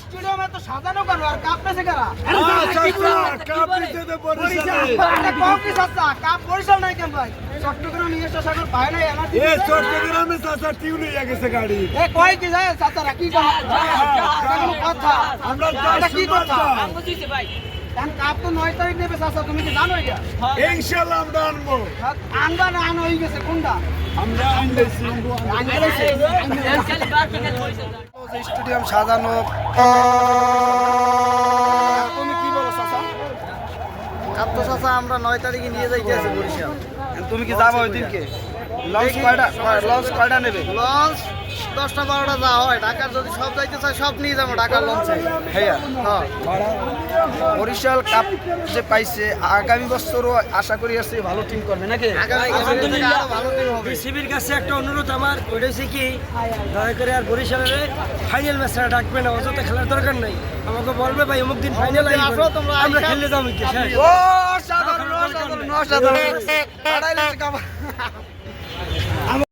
স্টেডিয়ামে তো সাজানো কেন আর কাপ পেছে কারা কাপ দিতে তো বরিশাল এটা কম কি চাচা কাপ বরিশাল নাই কেন ভাই চট্টগ্রাম নিজস্ব সাগর পায় নাই এনার্জি এ চট্টগ্রামে চাচা টিউন হয়ে গেছে গাড়ি এ কয় কি যায় চাচারা কি কথা আমরা এটা কি কথা আমি বুঝিছি ভাই কারণ কাপ তো 9 তারিখ নেবে চাচা তুমি কি জানো এটা ইনশাআল্লাহ আমরা আনবো আনবা না আন হয়ে গেছে কোনটা আমরা আনলেছি খালি বাকি খালি পয়সা স্টেডিয়াম সাজানো তুমি কি বলো চাচা কাপ তো চাচা আমরা 9 তারিখে নিয়ে যাইতেছি বরিশাল। তুমি কি যাবে ওই দিনকে লঞ্চ কয়টা নেবে লঞ্চ 10টা 12টা যা হয়, ঢাকার যদি সব যাইতে চাই সব নিয়ে যাবো ঢাকার লঞ্চে। হ্যাঁ হ্যাঁ বরিশাল কাপ যে পাইছে আগামী বছরও আশা করি আসছে ভালো টিম করবে নাকি আগামী বছর থেকে আরো ভালো দিন হবে। বিসিবির কাছে একটা অনুরোধ আমার, ওইটা হচ্ছে কি দয়া করে আর বরিশালের ফাইনাল ম্যাচটা ডাকবে না, অযথা খেলার দরকার নাই। আমাকে বলবে ভাই অমুক দিন ফাইনাল আসো তোমরা, আমরা আইসা। খেললে যাবো কি ও সাধারণ অসাধারণ অসাধারণ